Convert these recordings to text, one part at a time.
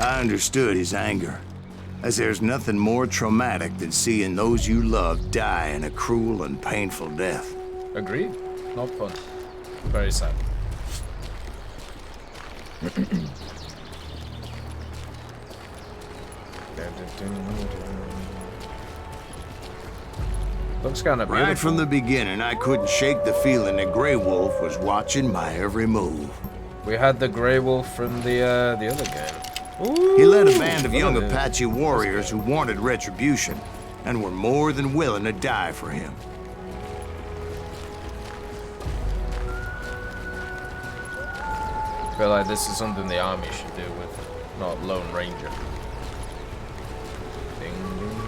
I understood his anger, as there's nothing more traumatic than seeing those you love die in a cruel and painful death. Agreed. Not fun. Very sad. Looks kind of beautiful. Right from the beginning, I couldn't shake the feeling that Grey Wolf was watching my every move. We had the Grey Wolf from the other game. Ooh, he led a band of young Apache warriors who wanted retribution and were more than willing to die for him. I feel like this is something the army should do with, not Lone Ranger. Ding, ding.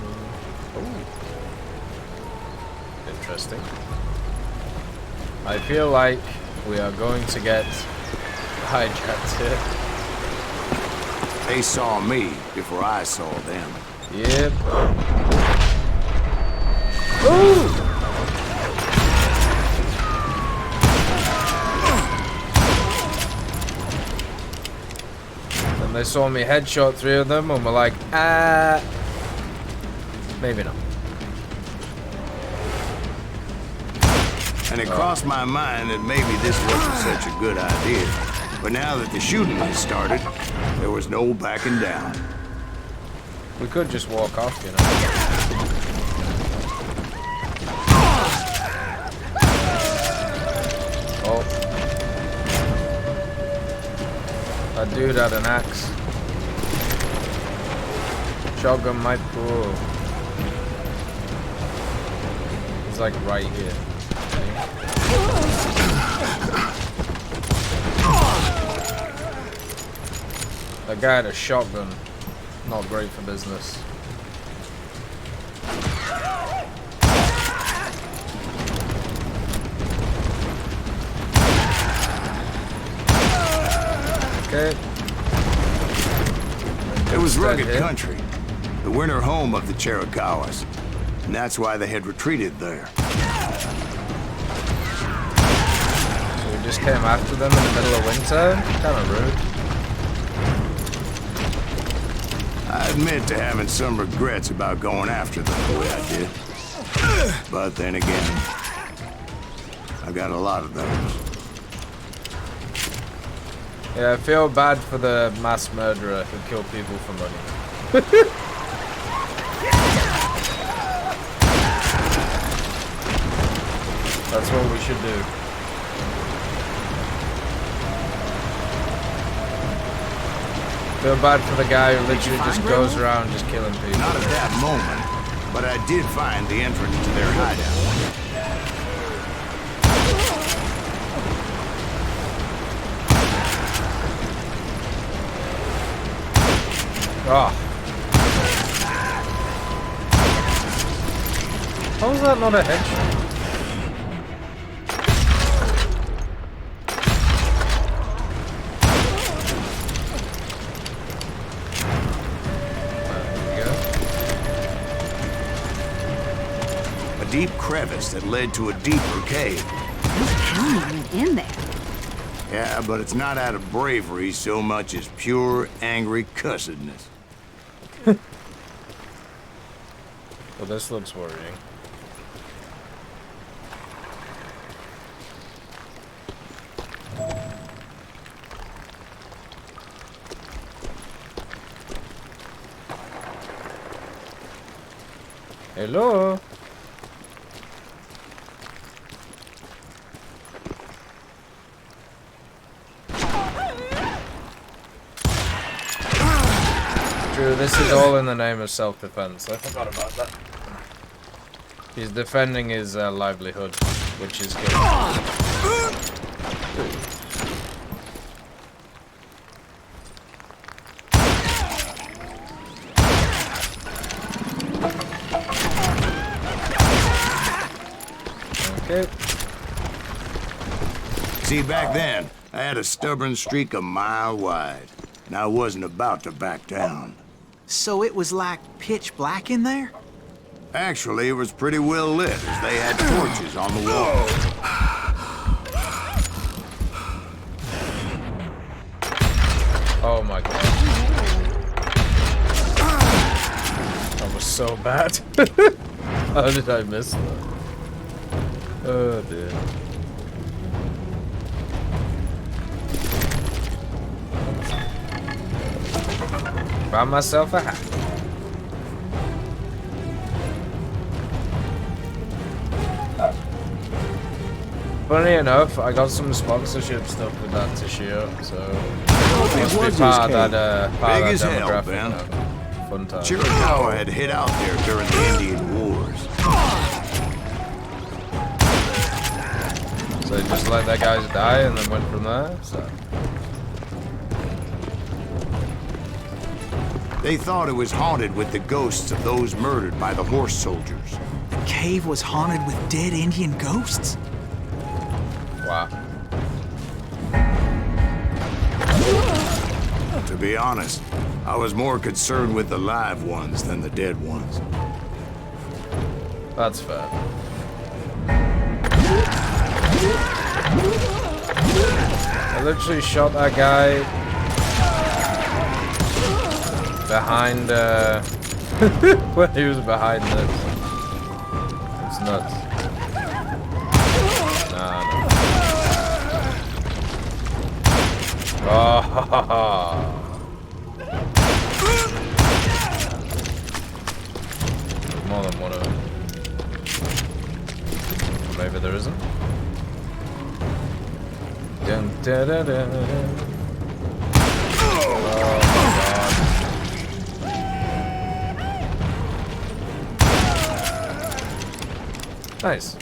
Ooh. Interesting. I feel like we are going to get hijacked here. They saw me before I saw them. Yep. Ooh! And they saw me headshot 3 of them and were like, maybe not. And it crossed my mind that maybe this wasn't such a good idea. But now that the shooting had started, there was no backing down. We could just walk off, you know. Oh. That dude had an axe. Shotgun might pull. He's like right here. That guy had a shotgun. Not great for business. Okay. It was rugged country, the winter home of the Chiricahuas, and that's why they had retreated there. So we just came after them in the middle of winter? Kind of rude. I admit to having some regrets about going after them the way I did. But then again, I got a lot of those. Yeah, I feel bad for the mass murderer who killed people for money. That's what we should do. Feel bad for the guy who literally just goes around just killing people. Not at that moment, but I did find the entrance to their hideout. Oh. How is that not a headshot? A deep crevice that led to a deeper cave. How went in there? Yeah, but it's not out of bravery so much as pure, angry cussedness. Well, this looks worrying. Hello? True, this is all in the name of self-defense. I forgot about that. He's defending his livelihood, which is good. Okay. See, back then, I had a stubborn streak a mile wide, and I wasn't about to back down. So it was like pitch black in there? Actually, it was pretty well lit, as they had torches on the wall. Oh my god. so bad. How did I miss that? Oh dear. Found myself a hat. Funny enough, I got some sponsorship stuff with that to share, so must be part of that Big as hell, demographic. Ben. Fun time. Chiricahua had hit out there during the Indian Wars. So they just let their guys die and then went from there. So They thought it was haunted with the ghosts of those murdered by the horse soldiers. The cave was haunted with dead Indian ghosts? wow. To be honest, I was more concerned with the live ones than the dead ones. That's fair. I literally shot that guy behind, when he was behind this. It's nuts. Nah, no. Oh, ha, ha, ha. There's more than one of them. Maybe there isn't. Dun, da, da, da, da. Oh my god. Nice.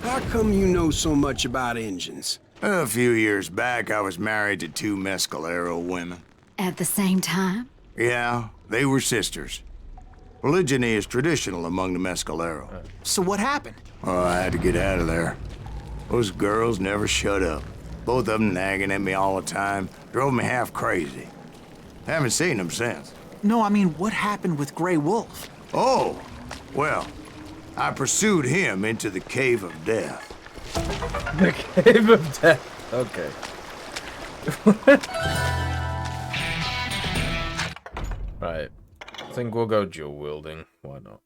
How come you know so much about engines? A few years back, I was married to 2 Mescalero women. At the same time? Yeah, they were sisters. Polygyny is traditional among the Mescalero. So what happened? Oh, I had to get out of there. Those girls never shut up. Both of them nagging at me all the time. Drove me half crazy. Haven't seen them since. No, I mean, what happened with Grey Wolf? Oh, well, I pursued him into the Cave of Death. The Cave of Death. Okay. Right. I think we'll go dual wielding. Why not?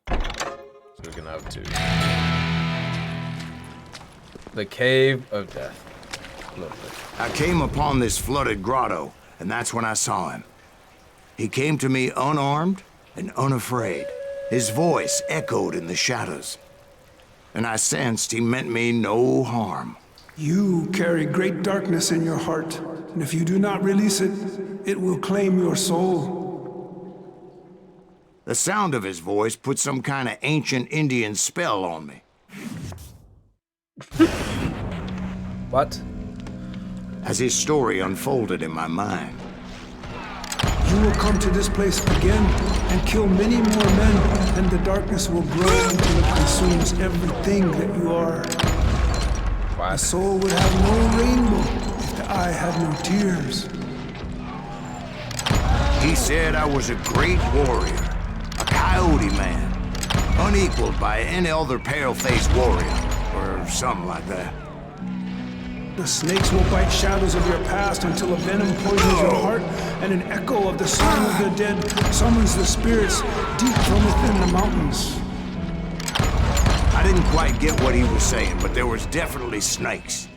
So we can have 2. The Cave of Death. Lovely. I came upon this flooded grotto, and that's when I saw him. He came to me unarmed and unafraid. His voice echoed in the shadows, and I sensed he meant me no harm. You carry great darkness in your heart, and if you do not release it, it will claim your soul. The sound of his voice put some kind of ancient Indian spell on me. What? As his story unfolded in my mind, You will come to this place again and kill many more men, and the darkness will grow until it consumes everything that you are. The What? soul would have no rainbow if the eye had no tears. he said I was a great warrior, a coyote man, unequaled by any other pale-faced warrior, or something like that. The snakes will bite shadows of your past until a venom poisons your heart, and an echo of the song of the dead summons the spirits deep from within the mountains. I didn't quite get what he was saying, but there was definitely snakes.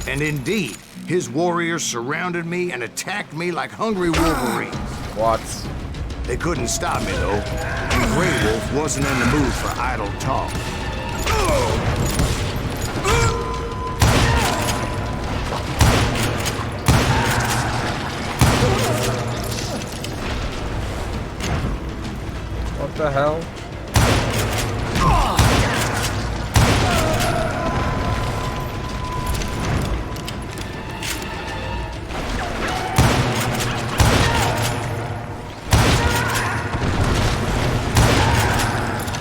And indeed, his warriors surrounded me and attacked me like hungry wolverines. What? They couldn't stop me, though, and Grey Wolf wasn't in the mood for idle talk. What the hell?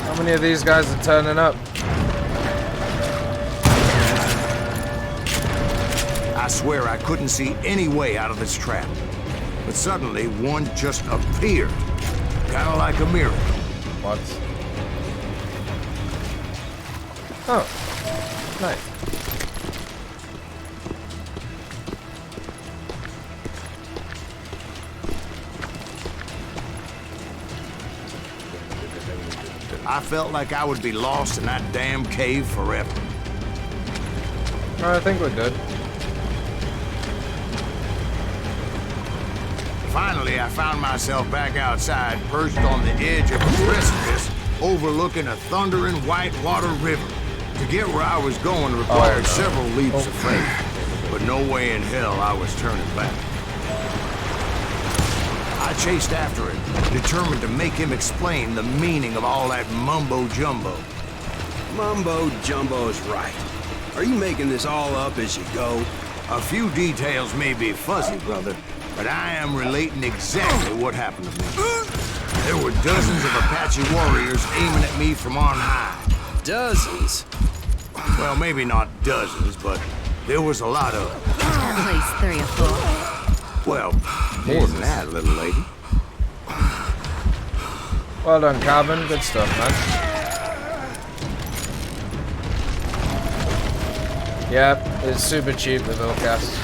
How many of these guys are turning up? I swear I couldn't see any way out of this trap. But suddenly, one just appeared. Kind of like a miracle. What? Oh. Nice. I felt like I would be lost in that damn cave forever. No, I think we're good. Finally, I found myself back outside, perched on the edge of a precipice, overlooking a thundering whitewater river. To get where I was going required several leaps of faith, but no way in hell I was turning back. I chased after him, determined to make him explain the meaning of all that mumbo-jumbo. Mumbo-jumbo's right. Are you making this all up as you go? A few details may be fuzzy, brother, but I am relating exactly what happened to me. There were dozens of Apache warriors aiming at me from on high. Dozens? Well, maybe not dozens, but there was a lot of them. At least 3 or 4. Well, more than that, little lady. Well done, Cavern. Good stuff, man. Yep, it's super cheap, the Vilcast.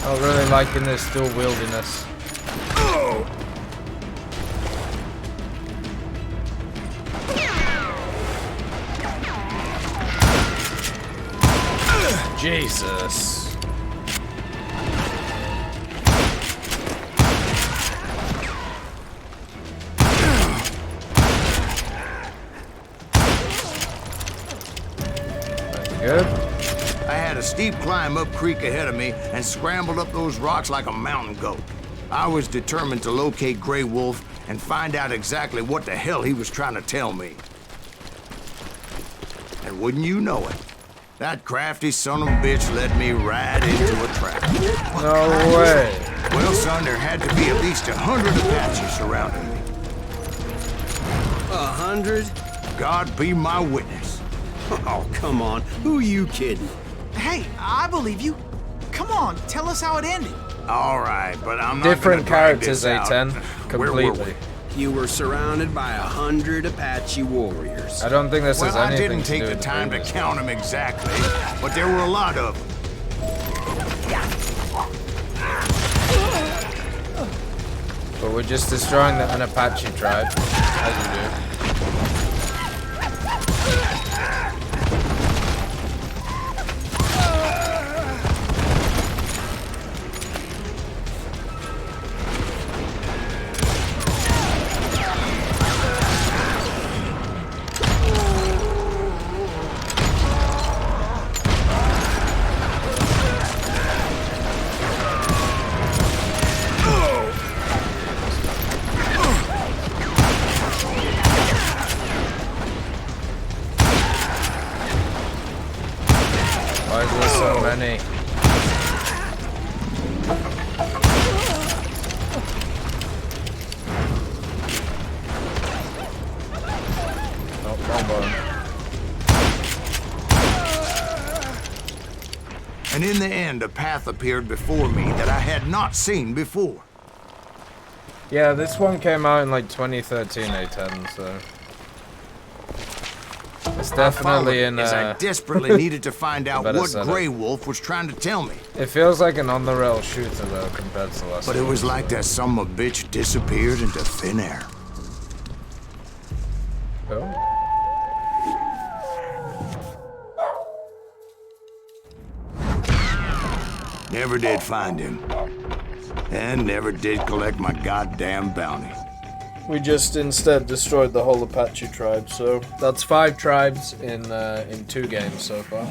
I'm really liking this dual wieldiness. Jesus. Good. I had a steep climb up creek ahead of me and scrambled up those rocks like a mountain goat. I was determined to locate Grey Wolf and find out exactly what the hell he was trying to tell me. And wouldn't you know it, that crafty son of a bitch led me right into a trap. No way. Well, son, there had to be at least 100 Apaches surrounding me. 100? God be my witness. Oh, come on. Who you kidding? Hey, I believe you. Come on, tell us how it ended. All right, but I'm not Different gonna drag characters, this out. A10. Where were Completely. You were surrounded by 100 Apache warriors. I don't think this has Well, I anything didn't to take do the with time to previous count them exactly, but there were a lot of them. But we're just destroying an Apache tribe, as you do. Why is there so many? Oh, combo. And in the end, a path appeared before me that I had not seen before. Yeah, this one came out in like 2013, A10, so it's definitely in. As I desperately needed to find out better what setup. Grey Wolf was trying to tell me. It feels like an on-the-rail shooter though compared to last. But it was like that son of a bitch disappeared into thin air. Oh. Never did find him. And never did collect my goddamn bounty. We just instead destroyed the whole Apache tribe, so that's 5 tribes in 2 games so far.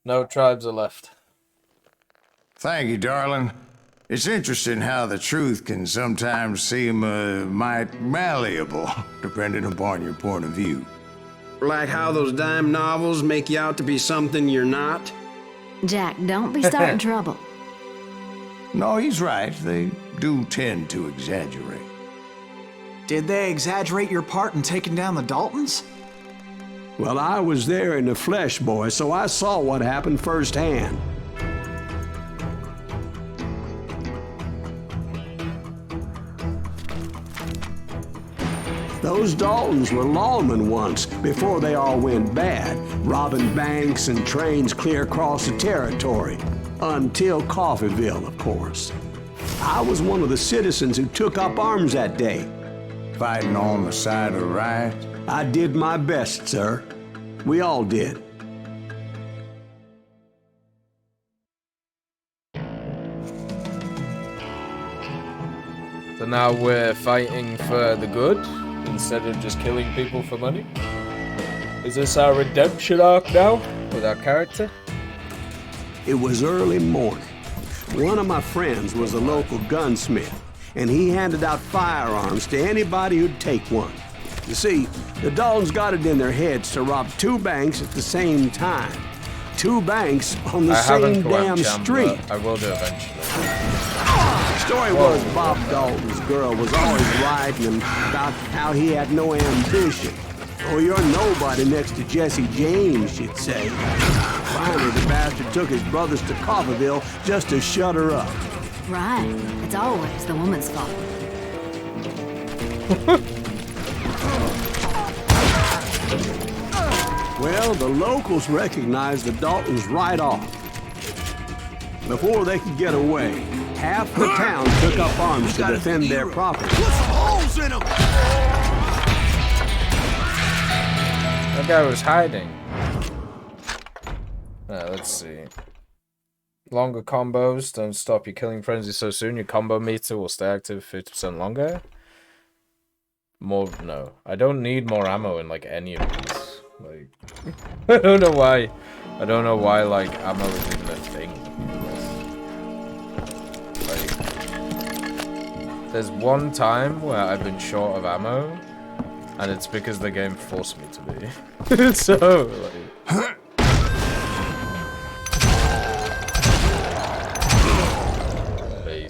No tribes are left. Thank you, darling. It's interesting how the truth can sometimes seem might malleable, depending upon your point of view. Like how those dime novels make you out to be something you're not? Jack, don't be starting trouble. No, he's right. They do tend to exaggerate. Did they exaggerate your part in taking down the Daltons? Well, I was there in the flesh, boy, so I saw what happened firsthand. Those Daltons were lawmen once, before they all went bad, robbing banks and trains clear across the territory. Until Coffeeville, of course. I was one of the citizens who took up arms that day. Fighting on the side of right? I did my best, sir. We all did. So now we're fighting for the good instead of just killing people for money? Is this our redemption arc now with our character? It was early morning. One of my friends was a local gunsmith, and he handed out firearms to anybody who'd take one. You see, the Daltons got it in their heads to rob 2 banks at the same time. 2 banks on the same damn street. I will do eventually. The story was Bob Dalton's girl was always writing him about how he had no ambition. Oh, you're nobody next to Jesse James, she'd say. Finally, the bastard took his brothers to Coffeeville just to shut her up. Right. It's always the woman's fault. Well, the locals recognized the Daltons right off. Before they could get away, half the town took up arms to defend their property. Put some holes in them! That guy was hiding. Let's see. Longer combos don't stop your killing frenzy so soon. Your combo meter will stay active 50% longer. More, no. I don't need more ammo in like any of these. Like, I don't know why. I don't know why like ammo is even a thing. Like, there's one time where I've been short of ammo, and it's because the game forced me to be. So, like.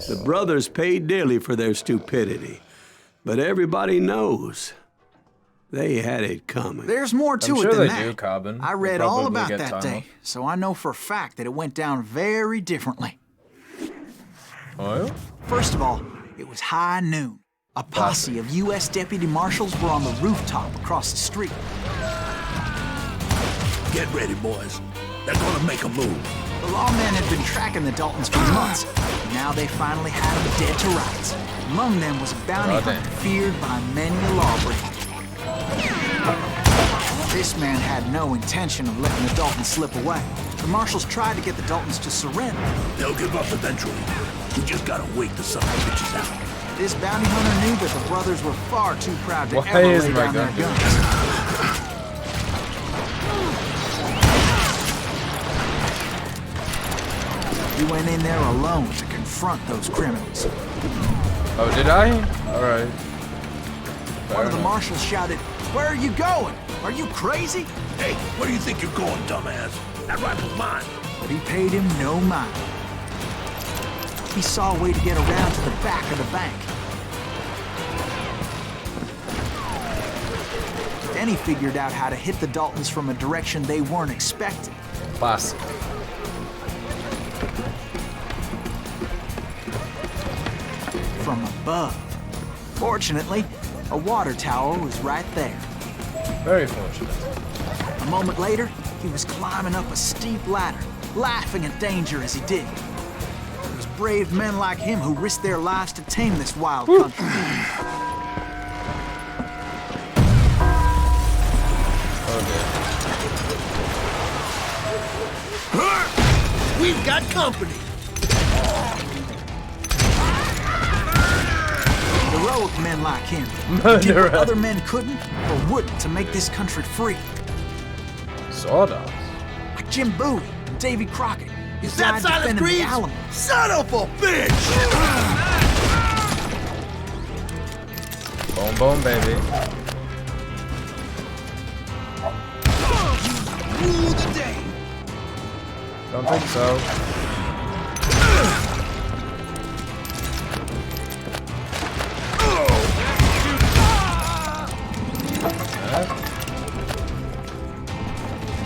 The brothers paid dearly for their stupidity, but everybody knows they had it coming. There's more to I'm it sure than they that. do, Carbon. I read all about that day, so I know for a fact that it went down very differently. Oh? First of all, it was high noon. A posse of U.S. deputy marshals were on the rooftop across the street. Get ready, boys. They're gonna make a move. The lawmen had been tracking the Daltons for months. Now they finally had them dead to rights. Among them was a bounty hunter feared by many a lawbreaker. This man had no intention of letting the Daltons slip away. The marshals tried to get the Daltons to surrender. They'll give up eventually. We just gotta wait the son of bitches out. This bounty hunter knew that the brothers were far too proud to Why ever is lay my down their gun guns. He went in there alone to confront those criminals. Oh, did I? Alright. One of the marshals shouted, "Where are you going? Are you crazy?" Hey, where do you think you're going, dumbass? That rifle's mine. But he paid him no mind. He saw a way to get around to the back of the bank. Then he figured out how to hit the Daltons from a direction they weren't expecting. Classic. From above. Fortunately, a water tower was right there. Very fortunate. A moment later, he was climbing up a steep ladder, laughing at danger as he did. It was brave men like him who risked their lives to tame this wild country. We've got company. Heroic men like him did what other men couldn't or wouldn't to make this country free. Sawdust. Like Jim Bowie and Davy Crockett. Is that Silas Greaves? Son of a bitch! Boom, boom, baby. Rule the day. Don't think so.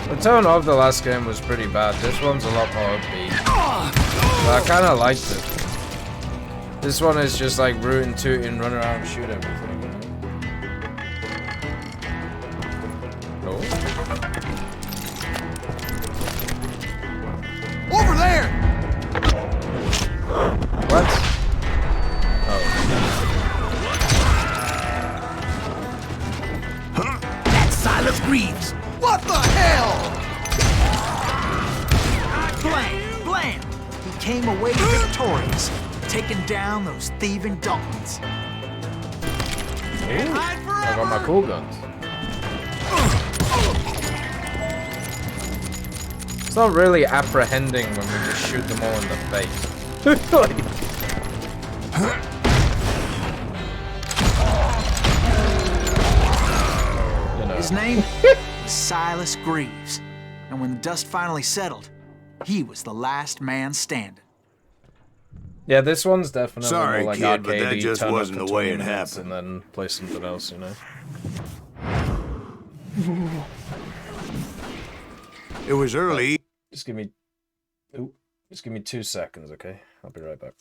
The tone of the last game was pretty bad. This one's a lot more upbeat. But I kind of liked it. This one is just like root and toot and run around and shoot everything. Oh. Over there! What? Greaves! What the hell? Blam! Blam! He came away victorious, taking down those thieving Daltons. Ooh, I got my cool guns. It's not really apprehending when we just shoot them all in the face. You know. His name was Silas Greaves, and when the dust finally settled, he was the last man standing. Yeah, this one's definitely Sorry, more like kid, but that arcadey, just turn up wasn't for the way 20 it minutes happened. and then play something else, you know. It was early. Just give me 2 seconds, okay? I'll be right back.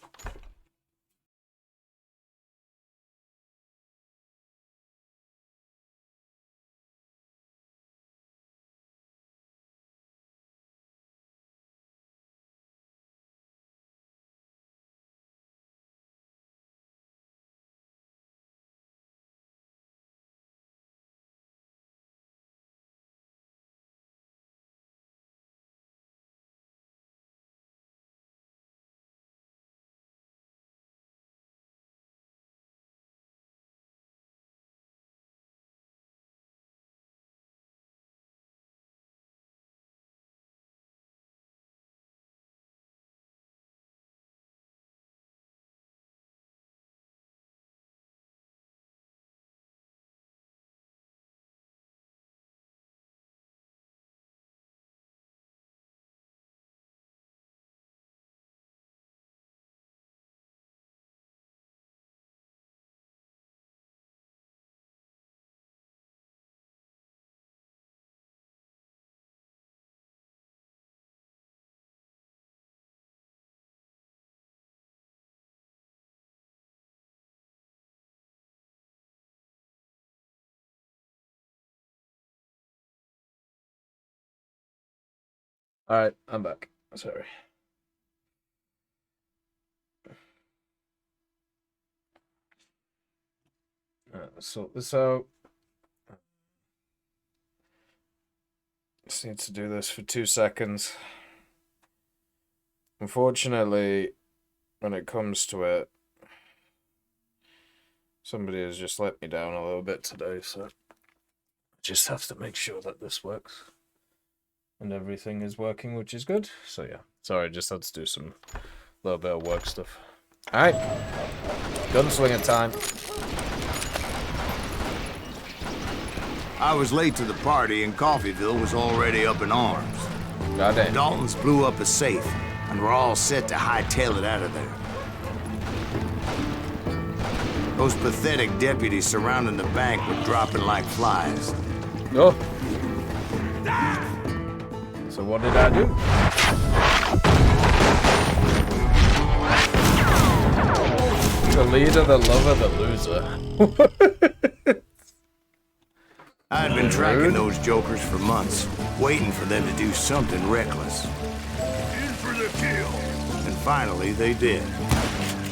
Alright, I'm back. Sorry. Let's sort this out. Just need to do this for 2 seconds. Unfortunately, when it comes to it, somebody has just let me down a little bit today, so I just have to make sure that this works. And everything is working, which is good. So yeah, sorry, I just had to do some little bit of work stuff. Alright, gunslinger time. I was late to the party and Coffeeville was already up in arms. Goddamn. Daltons blew up a safe and were all set to hightail it out of there. Those pathetic deputies surrounding the bank were dropping like flies. Oh. So what did I do? The leader, the lover, the loser. I had been tracking those jokers for months, waiting for them to do something reckless. In for the kill. And finally, they did.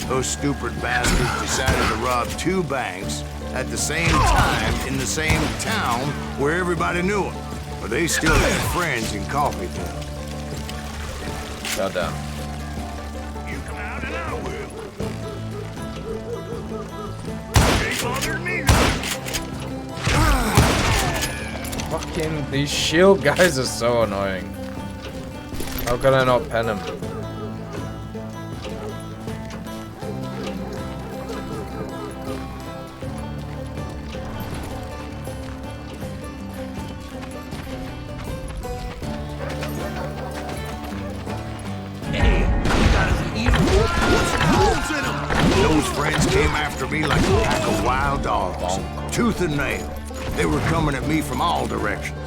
Those stupid bastards decided to rob 2 banks at the same time in the same town where everybody knew them. But they still had friends in Coffeeville. Goddamn. You come out and I will. Ain't bothered me. Fucking, these shield guys are so annoying. How can I not pen them? Those friends came after me like a pack of wild dogs, tooth and nail. They were coming at me from all directions.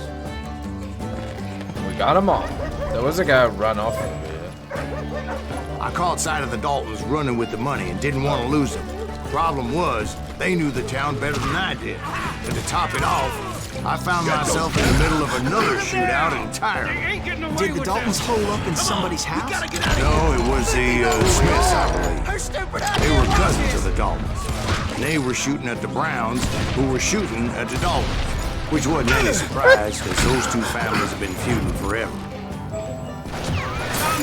We got them all. There was a guy who ran off over here. I caught sight of the Daltons running with the money and didn't want to lose them. Problem was, they knew the town better than I did. And to top it off, I found myself in the middle of another shootout entirely. Did the Daltons hole up in somebody's house? No, it was the Smiths, I believe. They were cousins of the Daltons. And they were shooting at the Browns, who were shooting at the Daltons. which wasn't any surprise, because those two families have been feuding forever.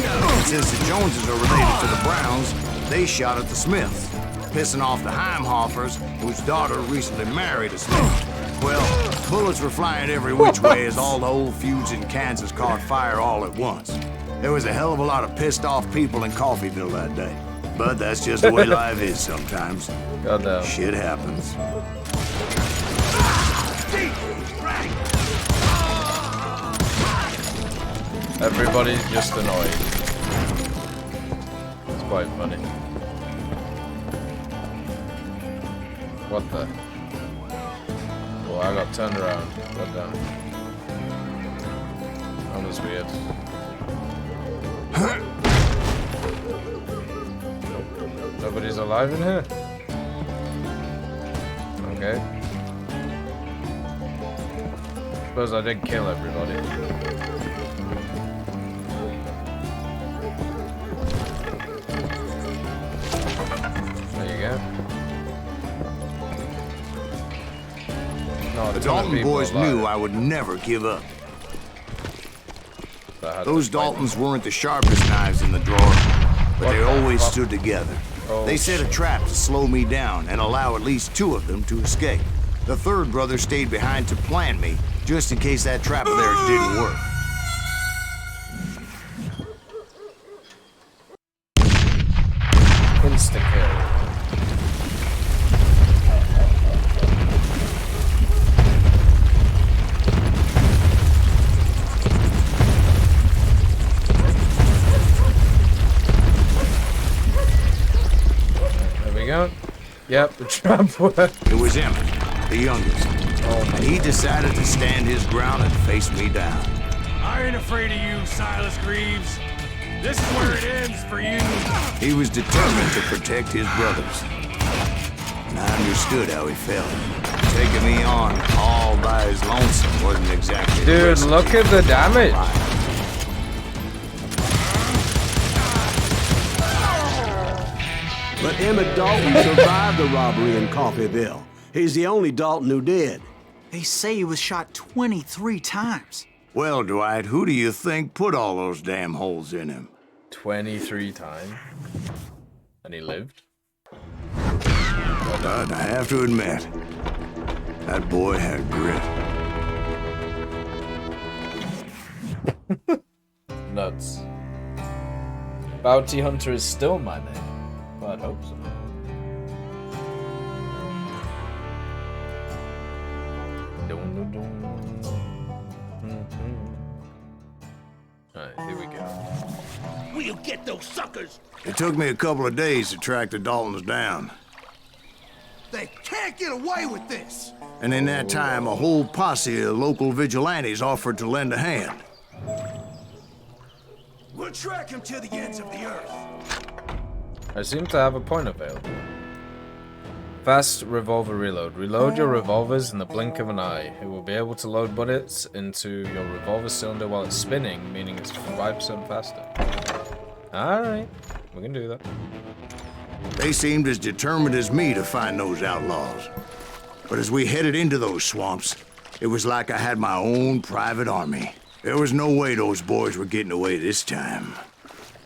And since the Joneses are related to the Browns, they shot at the Smiths, pissing off the Heimhoffers, whose daughter recently married a Smith. Well, bullets were flying every which way as all the old feuds in Kansas caught fire all at once. There was a hell of a lot of pissed off people in Coffeeville that day. But that's just the way life is sometimes. Goddamn. Shit happens. Everybody's just annoyed. It's quite funny. What the? Oh, I got turned around. Goddamn. That was weird. Nobody's alive in here? Okay. Suppose I did kill everybody. There you go. No, The Dalton boys knew I would never give up. Those Daltons weren't the sharpest knives in the drawer, but they always stood together. They set a trap to slow me down and allow at least two of them to escape. The third brother stayed behind to plan me, just in case that trap of theirs didn't work. Insta-kill. Yep, the trap worked. It was Emmet, the youngest. And he decided to stand his ground and face me down. I ain't afraid of you, Silas Greaves. This is where it ends for you. He was determined to protect his brothers. And I understood how he felt. Taking me on all by his lonesome wasn't exactly... Dude, look at the damage. But Emmet Dalton survived the robbery in Coffeeville. He's the only Dalton who did. They say he was shot 23 times. Well, Dwight, who do you think put all those damn holes in him? 23 times. And he lived? But I have to admit, that boy had grit. Nuts. Bounty Hunter is still my name. Well, I'd hope so. Alright, here we go. We'll get those suckers. It took me a couple of days to track the Daltons down. They can't get away with this. And in that time, a whole posse of local vigilantes offered to lend a hand. We'll track him to the ends of the earth. I seem to have a point available. Fast revolver reload. Reload your revolvers in the blink of an eye. It will be able to load bullets into your revolver cylinder while it's spinning, meaning it's 5% faster. Alright, we can do that. They seemed as determined as me to find those outlaws. But as we headed into those swamps, it was like I had my own private army. There was no way those boys were getting away this time.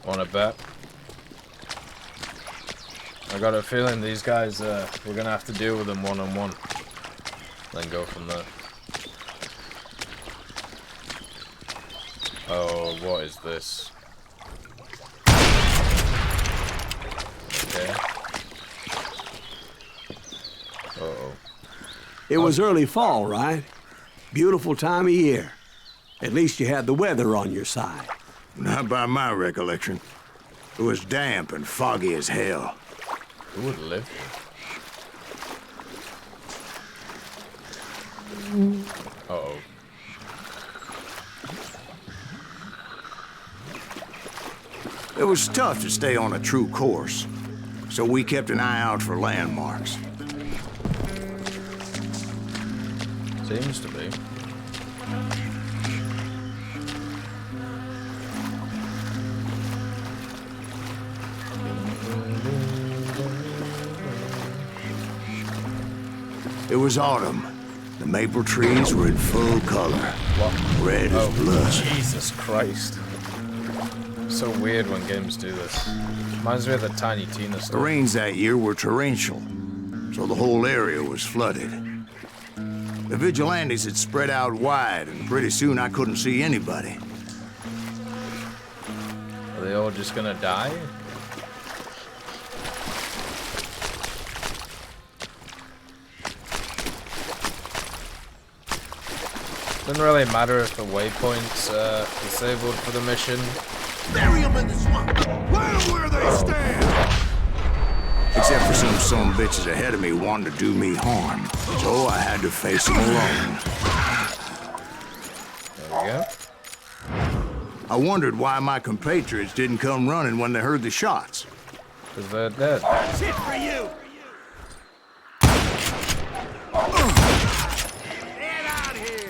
Wanna bet? I got a feeling these guys, we're gonna have to deal with them one-on-one. Then go from there. Oh, what is this? Okay. Uh-oh. It was early fall, right? Beautiful time of year. At least you had the weather on your side. Not by my recollection. It was damp and foggy as hell. Who would live here? Uh-oh. It was tough to stay on a true course, so we kept an eye out for landmarks. Seems to be. It was autumn, The maple trees were in full color. Red as blood. Jesus Christ. So weird when games do this. Reminds me of the Tiny Tina The stuff. rains that year were torrential, so the whole area was flooded. The vigilantes had spread out wide, and pretty soon I couldn't see anybody. Are they all just gonna die? Doesn't really matter if the waypoint's disabled for the mission. Bury them in the swamp! Let them where they stand! Except for some son bitches ahead of me wanting to do me harm, so I had to face them alone. There we go. I wondered why my compatriots didn't come running when they heard the shots. Because they're dead. Shit for you! Get out here!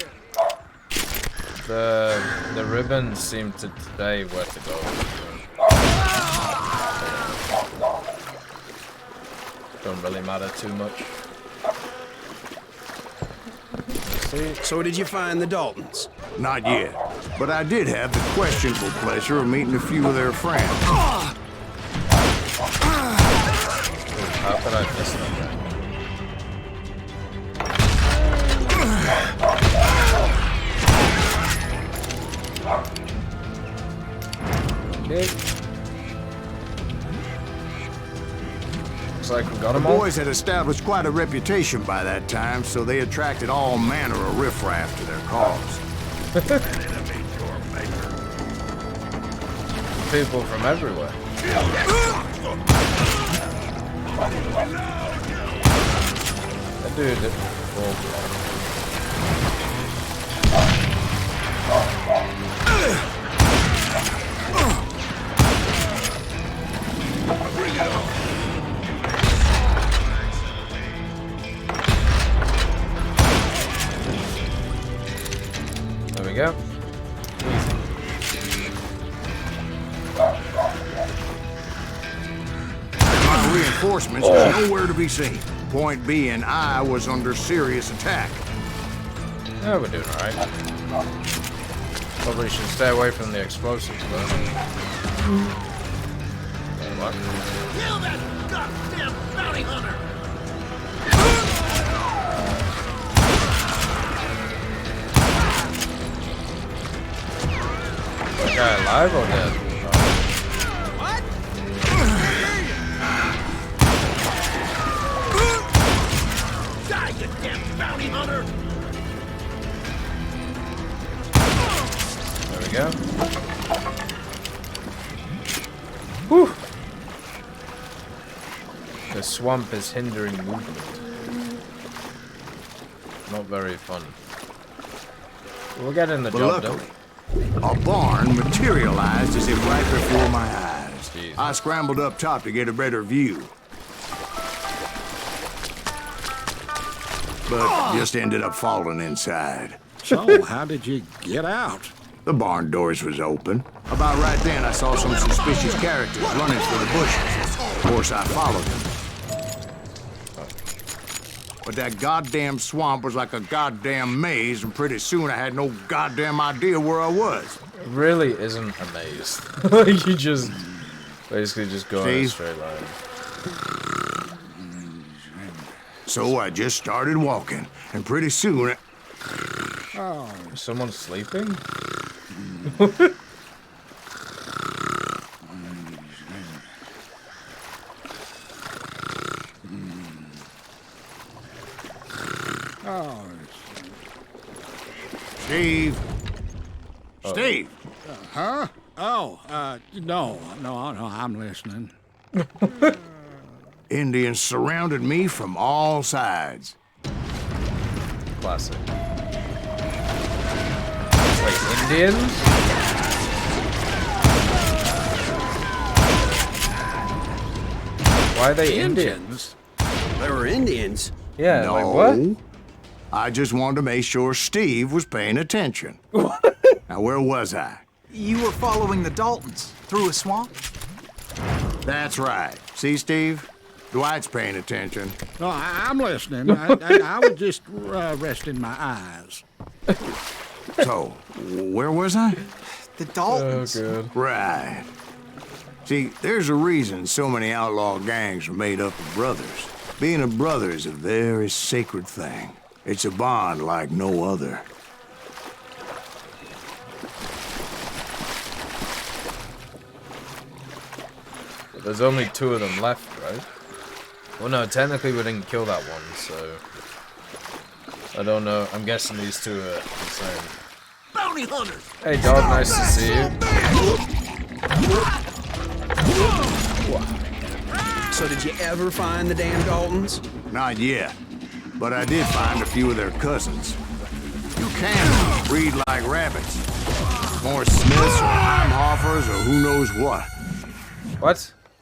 The ribbons seem to say where to go. Don't really matter too much. Let's see. So did you find the Daltons? Not yet, but I did have the questionable pleasure of meeting a few of their friends. How could I miss that guy? Okay. Looks like we got The them all. boys had established quite a reputation by that time, so they attracted all manner of riffraff to their cause. People from everywhere. That dude did full blood. There we go. My reinforcements were nowhere to be seen. Point being, I was under serious attack. Yeah, we're doing alright. Probably should stay away from the explosives, though. What? Kill that goddamn bounty hunter! That guy alive or dead? What? Die, you damn bounty hunter! There we go. Whew. The swamp is hindering movement. Not very fun. We'll get in the But job luckily, done. a barn materialized as if right before my eyes. Jeez. I scrambled up top to get a better view. But just ended up falling inside. So, how did you get out? The barn doors was open. About right then, I saw some suspicious characters running for the bushes. Of course, I followed them. But that goddamn swamp was like a goddamn maze, and pretty soon I had no goddamn idea where I was. It really isn't a maze. You just basically just go in a straight line. So I just started walking, and pretty soon... Oh, is someone sleeping? Oh, Steve. Steve. huh? Oh, no, I'm listening. Indians surrounded me from all sides. Classic. Wait, Indians? Why are they Indians? They were Indians. Yeah, No. like what? I just wanted to make sure Steve was paying attention. Now, where was I? You were following the Daltons through a swamp? That's right. See, Steve? Dwight's paying attention. No, I'm listening. I was just resting my eyes. So, where was I? The Daltons. Oh, good. Right. See, there's a reason so many outlaw gangs are made up of brothers. Being a brother is a very sacred thing. It's a bond like no other. There's only 2 of them left, right? Well, no, technically we didn't kill that one, so... I don't know. I'm guessing these 2 are the same. Bounty hunters! Hey, dog, nice to see you. So did you ever find the damn Daltons? Not yet, but I did find a few of their cousins. You can breed like rabbits. More Smiths or Heimhoffers or who knows what. What?